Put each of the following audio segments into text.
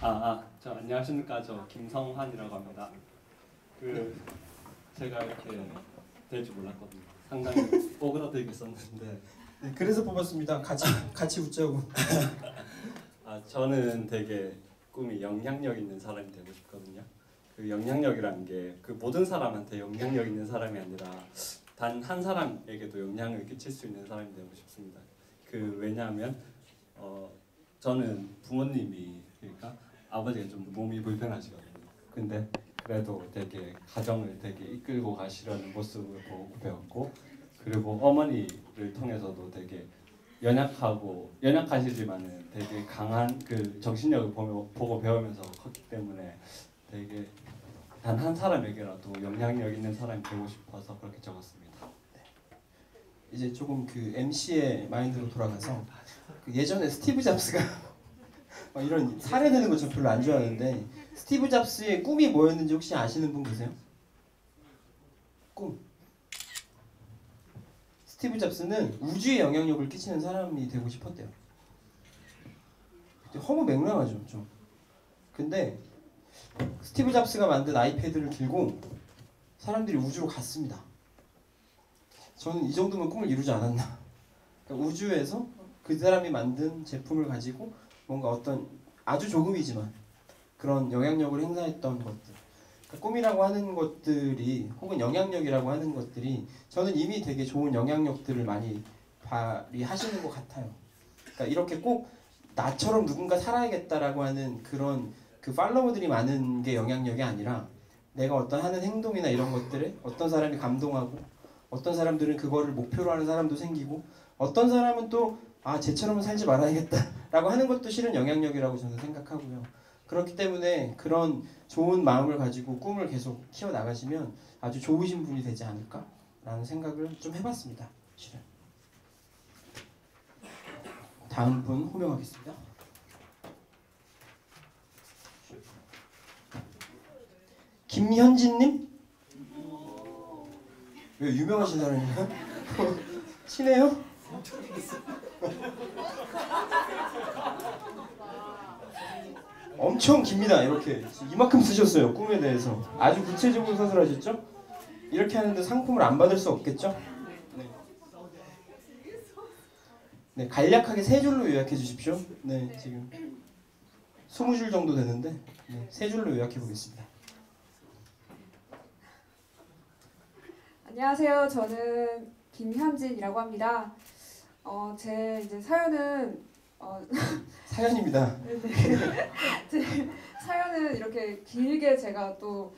저 안녕하십니까. 저 김성환이라고 합니다. 제가 이렇게 될 줄 몰랐거든요. 상당히 오그라들겠었는데. 네, 그래서 뽑았습니다. 같이 웃자고. 저는 되게 꿈이 영향력 있는 사람이 되고 싶거든요. 그 영향력이라는 게 그 모든 사람한테 영향력 있는 사람이 아니라 단 한 사람에게도 영향을 끼칠 수 있는 사람이 되고 싶습니다. 왜냐하면 저는 부모님이 그러니까 아버지가 좀 몸이 불편하시거든요. 근데 그래도 되게 가정을 되게 이끌고 가시려는 모습을 보고 배웠고, 그리고 어머니를 통해서도 되게 연약하시지만은 되게 강한 그 정신력을 보고 배우면서 컸기 때문에 되게 단 한 사람에게라도 영향력 있는 사람이 되고 싶어서 그렇게 적었습니다. 네. 이제 조금 그 MC의 마인드로 돌아가서 예전에 스티브 잡스가 이런 사례되는 거 저 별로 안 좋아하는데, 스티브 잡스의 꿈이 뭐였는지 혹시 아시는 분 계세요? 꿈. 스티브 잡스는 우주에 영향력을 끼치는 사람이 되고 싶었대요. 허무맹랑하죠, 좀. 근데 스티브 잡스가 만든 아이패드를 들고 사람들이 우주로 갔습니다. 저는 이 정도면 꿈을 이루지 않았나. 그러니까 우주에서 그 사람이 만든 제품을 가지고 뭔가 어떤 아주 조금이지만 그런 영향력을 행사했던 것들, 그러니까 꿈이라고 하는 것들이 혹은 영향력이라고 하는 것들이 저는 이미 되게 좋은 영향력들을 많이 발휘하시는 것 같아요. 그러니까 이렇게 꼭 나처럼 누군가 살아야겠다라고 하는 그런 그 팔로워들이 많은 게 영향력이 아니라, 내가 어떤 하는 행동이나 이런 것들에 어떤 사람이 감동하고, 어떤 사람들은 그거를 목표로 하는 사람도 생기고, 어떤 사람은 또 쟤처럼 살지 말아야겠다라고 하는 것도 실은 영향력이라고 저는 생각하고요. 그렇기 때문에 그런 좋은 마음을 가지고 꿈을 계속 키워나가시면 아주 좋으신 분이 되지 않을까라는 생각을 좀 해봤습니다. 실은. 다음 분 호명하겠습니다. 김현진님? 왜 유명하신 사람인가요? 친해요? 엄청 깁니다. 이렇게 이만큼 쓰셨어요. 꿈에 대해서 아주 구체적으로 서술하셨죠? 이렇게 하는데 상품을 안 받을 수 없겠죠? 네, 간략하게 3줄로 요약해 주십시오. 네, 지금 20줄 정도 되는데 3줄로 요약해 보겠습니다. 안녕하세요. 저는 김현진이라고 합니다. 제 이제 사연은 사연입니다. 네. 제 사연은 이렇게 길게 제가 또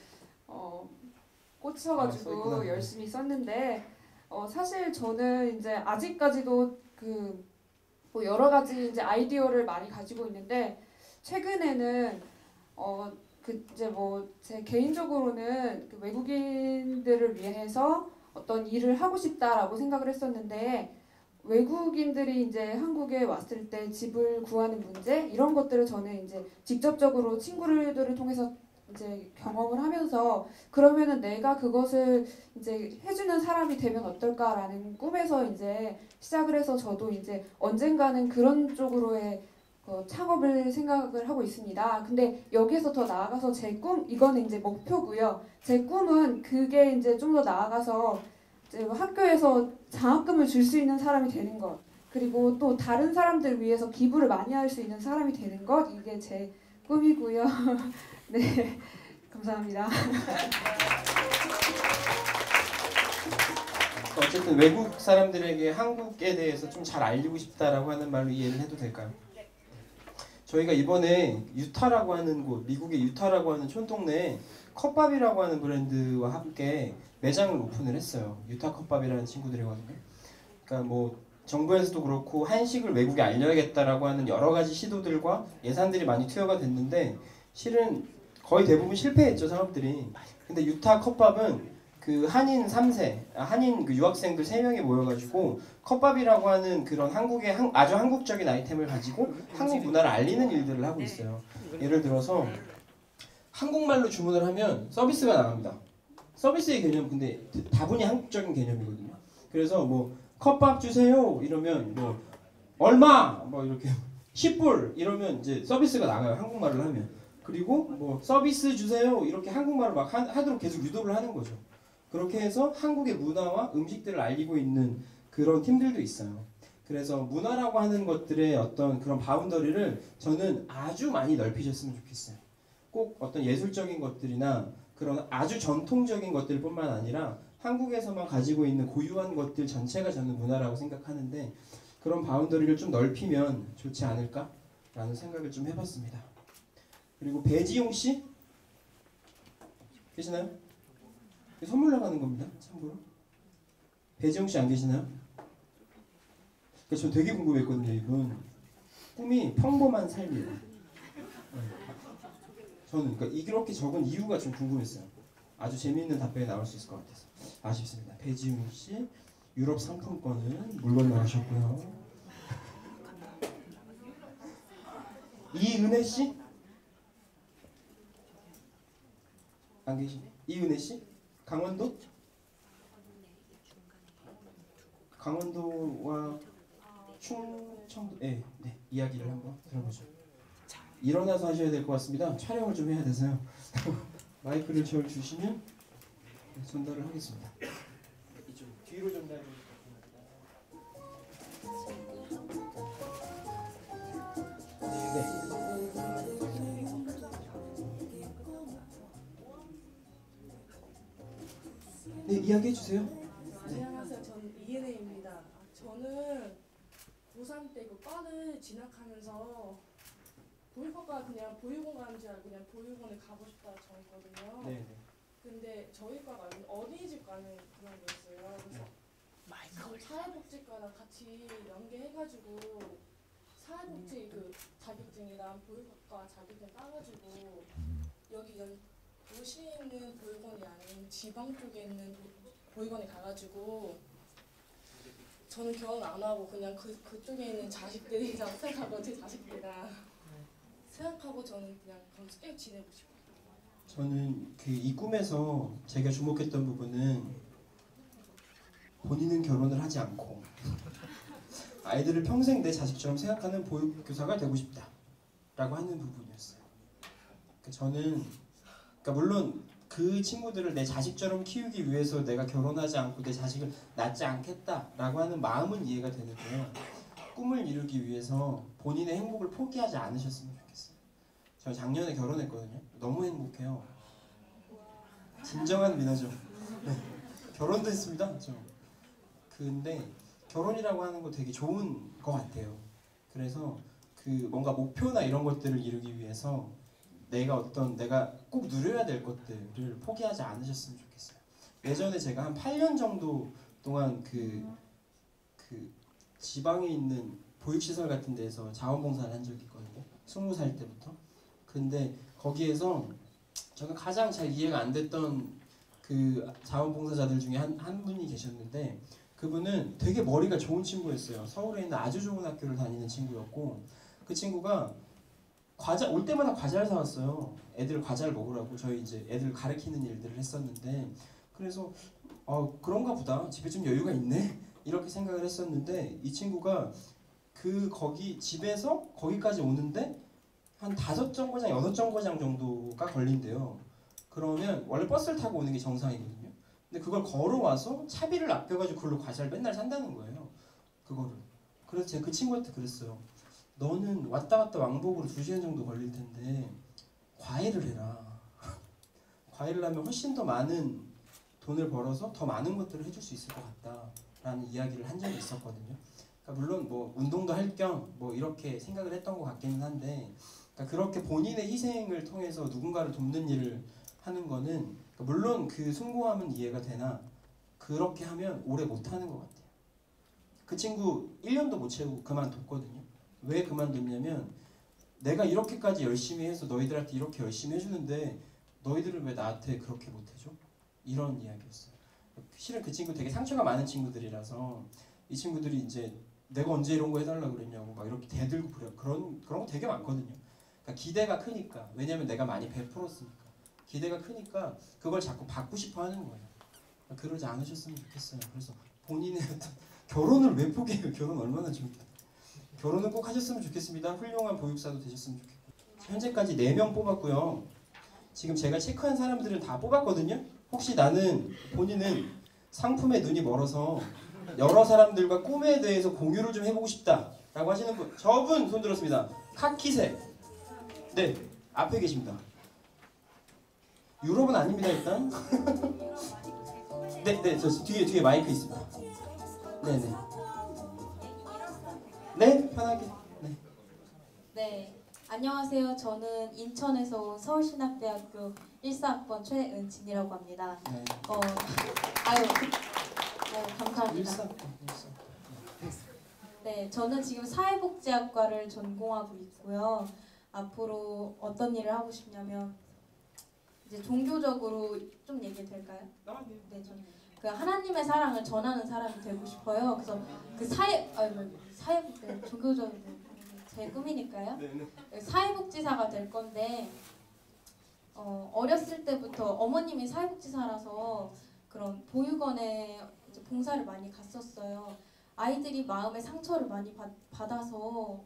꽂혀가지고 열심히 썼는데, 사실 저는 이제 아직까지도 뭐 여러 가지 이제 아이디어를 많이 가지고 있는데, 최근에는 이제 뭐 제 개인적으로는 그 외국인들을 위해서 어떤 일을 하고 싶다라고 생각을 했었는데, 외국인들이 이제 한국에 왔을 때 집을 구하는 문제, 이런 것들을 저는 이제 직접적으로 친구들을 통해서 이제 경험을 하면서, 그러면은 내가 그것을 이제 해주는 사람이 되면 어떨까라는 꿈에서 이제 시작을 해서, 저도 이제 언젠가는 그런 쪽으로의 창업을 생각을 하고 있습니다. 근데 여기에서 더 나아가서 제 꿈, 이거는 이제 목표고요. 제 꿈은 그게 이제 좀 더 나아가서 이제 학교에서 장학금을 줄 수 있는 사람이 되는 것, 그리고 또 다른 사람들을 위해서 기부를 많이 할 수 있는 사람이 되는 것, 이게 제 꿈이고요. 네, 감사합니다. 어쨌든 외국 사람들에게 한국에 대해서 좀 잘 알리고 싶다라고 하는 말로 이해를 해도 될까요? 저희가 이번에 유타라고 하는 곳, 미국의 유타라고 하는 촌동네에 컵밥이라고 하는 브랜드와 함께 매장을 오픈을 했어요. 유타 컵밥이라는 친구들이거든요. 그러니까 뭐 정부에서도 그렇고 한식을 외국에 알려야겠다라고 하는 여러 가지 시도들과 예산들이 많이 투여가 됐는데, 실은 거의 대부분 실패했죠, 사업들이. 근데 유타 컵밥은 그 한인 3세, 한인 그 유학생들 3명이 모여가지고 컵밥이라고 하는 그런 한국의 아주 한국적인 아이템을 가지고 한국 문화를 알리는 일들을 하고 있어요. 예를 들어서 한국말로 주문을 하면 서비스가 나갑니다. 서비스의 개념, 근데 다분히 한국적인 개념이거든요. 그래서 뭐 컵밥 주세요 이러면 뭐 얼마 뭐 이렇게 10불 이러면 이제 서비스가 나가요. 한국말을 하면. 그리고 뭐 서비스 주세요 이렇게 한국말을 막 하도록 계속 유도를 하는 거죠. 그렇게 해서 한국의 문화와 음식들을 알리고 있는 그런 팀들도 있어요. 그래서 문화라고 하는 것들의 어떤 그런 바운더리를 저는 아주 많이 넓히셨으면 좋겠어요. 꼭 어떤 예술적인 것들이나 그런 아주 전통적인 것들뿐만 아니라 한국에서만 가지고 있는 고유한 것들 전체가 저는 문화라고 생각하는데 그런 바운더리를 좀 넓히면 좋지 않을까라는 생각을 좀 해봤습니다. 그리고 배지용 씨 계시나요? 선물 나가는 겁니다. 참고로 배지용 씨 안 계시나요? 저 되게 궁금했거든요. 이분 꿈이 평범한 삶이에요. 저는 그러니까 이렇게 적은 이유가 좀 궁금했어요. 아주 재미있는 답변이 나올 수 있을 것 같아서 아쉽습니다. 배지용 씨 유럽 상품권은 물건 나오셨고요. 이은혜 씨? 안 계시? 이은혜 씨? 강원도? 강원도와 충청도 네, 이야기를 한번 들어보죠. 일어나서 하셔야 될 것 같습니다. 촬영을 좀 해야 돼서요. 마이크를 저 주시면 전달을 하겠습니다. 이쪽 뒤로 전달해 주세요. 네, 이야기해 주세요. 안녕하세요. 저는 이은혜입니다. 저는 고3 때 그 과를 진학하면서 보육학과 그냥 보육원 가는 줄 알고 그냥 보육원에 가고 싶다 정했거든요. 네. 근데 저희 과가 어린이집 가는 그런 거였어요. 그래서 사회복지과랑 같이 연계해가지고 사회복지 그 자격증이랑 보육학과 자격증 따가지고 여기 도시에 있는 보육원이 아닌 지방 쪽에 있는 보육원에 가가지고 저는 결혼 안 하고 그냥 그쪽에 있는 자식들이랑 생각하고 제 자식들이랑 생각하고 저는 그냥 거기서 쭉 지내고 싶어요. 저는 그 이 꿈에서 제가 주목했던 부분은 본인은 결혼을 하지 않고 아이들을 평생 내 자식처럼 생각하는 보육교사가 되고 싶다라고 하는 부분이었어요. 그러니까 저는 물론 그 친구들을 내 자식처럼 키우기 위해서 내가 결혼하지 않고 내 자식을 낳지 않겠다라고 하는 마음은 이해가 되는데요. 꿈을 이루기 위해서 본인의 행복을 포기하지 않으셨으면 좋겠어요. 저 작년에 결혼했거든요. 너무 행복해요. 진정한 미나죠. 네. 결혼도 했습니다. 저. 근데 결혼이라고 하는 거 되게 좋은 것 같아요. 그래서 그 뭔가 목표나 이런 것들을 이루기 위해서 내가 꼭 누려야 될 것들을 포기하지 않으셨으면 좋겠어요. 예전에 제가 한 8년 정도 동안 그 지방에 있는 보육시설 같은 데서 자원봉사를 한 적이 있거든요. 20살 때부터. 근데 거기에서 저는 가장 잘 이해가 안 됐던 그 자원봉사자들 중에 한 분이 계셨는데 그분은 되게 머리가 좋은 친구였어요. 서울에 있는 아주 좋은 학교를 다니는 친구였고 그 친구가 올 때마다 과자를 사왔어요. 애들 과자를 먹으라고. 저희 이제 애들 가르치는 일들을 했었는데 그래서 그런가 보다. 집에 좀 여유가 있네. 이렇게 생각을 했었는데 이 친구가 거기 집에서 거기까지 오는데 한 5정거장, 6정거장 정도가 걸린대요. 그러면 원래 버스를 타고 오는 게 정상이거든요. 근데 그걸 걸어와서 차비를 아껴가지고 그걸로 과자를 맨날 산다는 거예요. 그거를. 그래서 제가 그 친구한테 그랬어요. 너는 왔다 갔다 왕복으로 2시간 정도 걸릴 텐데 과외를 해라. 과외를 하면 훨씬 더 많은 돈을 벌어서 더 많은 것들을 해줄 수 있을 것 같다라는 이야기를 한 적이 있었거든요. 그러니까 물론 뭐 운동도 할 겸 뭐 이렇게 생각을 했던 것 같기는 한데 그러니까 그렇게 본인의 희생을 통해서 누군가를 돕는 일을 하는 거는 그러니까 물론 그 숭고함은 이해가 되나 그렇게 하면 오래 못하는 것 같아요. 그 친구 1년도 못 채우고 그만뒀거든요. 왜 그만뒀냐면 내가 이렇게까지 열심히 해서 너희들한테 이렇게 열심히 해주는데 너희들은 왜 나한테 그렇게 못해줘? 이런 이야기였어요. 실은 그 친구 되게 상처가 많은 친구들이라서 이 친구들이 이제 내가 언제 이런 거 해달라고 그랬냐고 막 이렇게 대들고 그래요. 그런 거 되게 많거든요. 그러니까 기대가 크니까 왜냐면 내가 많이 베풀었으니까 기대가 크니까 그걸 자꾸 받고 싶어 하는 거예요. 그러니까 그러지 않으셨으면 좋겠어요. 그래서 본인의 어떤 결혼을 왜 포기해요? 결혼 얼마나 좋은데. 결혼은 꼭 하셨으면 좋겠습니다. 훌륭한 보육사도 되셨으면 좋겠고. 현재까지 4명 뽑았고요. 지금 제가 체크한 사람들은 다 뽑았거든요. 혹시 본인은 상품에 눈이 멀어서 여러 사람들과 꿈에 대해서 공유를 좀 해보고 싶다 라고 하시는 분, 저분 손 들었습니다. 카키색. 네, 앞에 계십니다. 유럽은 아닙니다 일단. 네, 저 뒤에 마이크 있습니다. 네네. 네, 편하게. 네. 네, 안녕하세요. 저는 인천에서 온 서울신학대학교 14학번 최은진이라고 합니다. 네. 아유, 감사합니다. 일사건. 네, 저는 지금 사회복지학과를 전공하고 있고요. 앞으로 어떤 일을 하고 싶냐면 이제 종교적으로 좀 얘기 될까요? 네, 저는 그 하나님의 사랑을 전하는 사람이 되고 싶어요. 그래서 그 사회복지 종교적으로 제 꿈이니까요. 사회복지사가 될 건데 어렸을 때부터 어머님이 사회복지사라서 그런 보육원에 이제 봉사를 많이 갔었어요. 아이들이 마음의 상처를 많이 받아서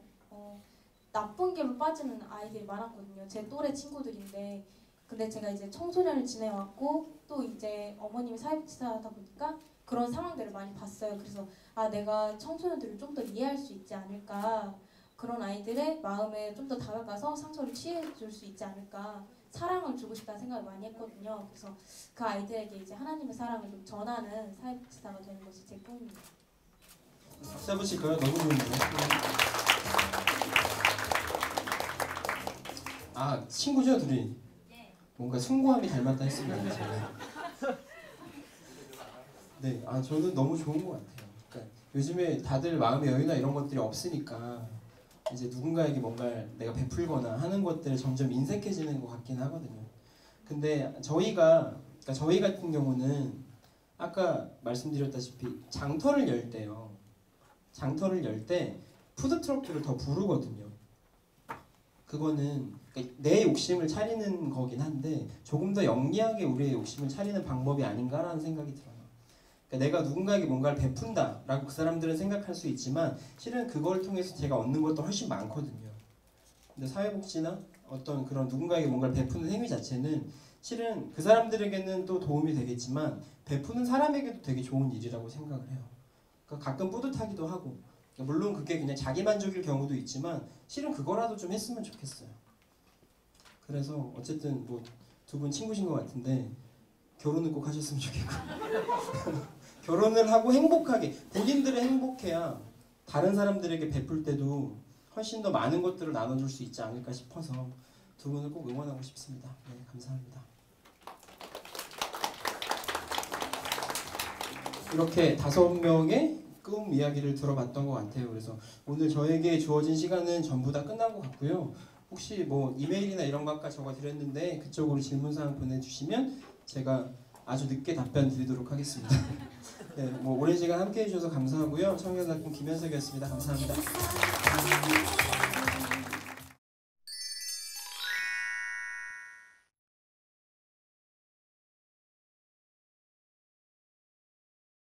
나쁜 길로 빠지는 아이들이 많았거든요. 제 또래 친구들인데 근데 제가 이제 청소년을 지내왔고 또 이제 어머님이 사회복지사다 보니까 그런 상황들을 많이 봤어요. 그래서 내가 청소년들을 좀 더 이해할 수 있지 않을까, 그런 아이들의 마음에 좀 더 다가가서 상처를 치유해줄 수 있지 않을까, 사랑을 주고 싶다는 생각을 많이 했거든요. 그래서 그 아이들에게 이제 하나님의 사랑을 좀 전하는 사회복지사가 되는 것이 제 꿈입니다. 박수 한번 칠까요? 너무 좋은데요. 친구죠 둘이? 뭔가 숭고함이 닮았다 했습니다. 제가. 네, 저는 너무 좋은 것 같아요. 그러니까 요즘에 다들 마음의 여유나 이런 것들이 없으니까 이제 누군가에게 뭔가 내가 베풀거나 하는 것들이 점점 인색해지는 것 같긴 하거든요. 근데 저희 같은 경우는 아까 말씀드렸다시피 장터를 열 때요. 장터를 열 때 푸드트럭들을 더 부르거든요. 그거는 내 욕심을 차리는 거긴 한데 조금 더 영리하게 우리의 욕심을 차리는 방법이 아닌가라는 생각이 들어요. 그러니까 내가 누군가에게 뭔가를 베푼다라고 그 사람들은 생각할 수 있지만 실은 그걸 통해서 제가 얻는 것도 훨씬 많거든요. 근데 사회복지나 어떤 그런 누군가에게 뭔가를 베푸는 행위 자체는 실은 그 사람들에게는 또 도움이 되겠지만 베푸는 사람에게도 되게 좋은 일이라고 생각을 해요. 그러니까 가끔 뿌듯하기도 하고, 물론 그게 그냥 자기만족일 경우도 있지만 실은 그거라도 좀 했으면 좋겠어요. 그래서 어쨌든 뭐 두 분 친구신 것 같은데 결혼은 꼭 하셨으면 좋겠고 결혼을 하고 행복하게, 본인들은 행복해야 다른 사람들에게 베풀 때도 훨씬 더 많은 것들을 나눠줄 수 있지 않을까 싶어서 두 분을 꼭 응원하고 싶습니다. 네, 감사합니다. 이렇게 5명의 꿈 이야기를 들어봤던 것 같아요. 그래서 오늘 저에게 주어진 시간은 전부 다 끝난 것 같고요. 혹시 뭐 이메일이나 이런 거 아까 적어드렸는데 그쪽으로 질문사항 보내주시면 제가 아주 늦게 답변 드리도록 하겠습니다. 네, 뭐 오랜 시간 함께 해주셔서 감사하고요. 청년학군 김현석이었습니다. 감사합니다.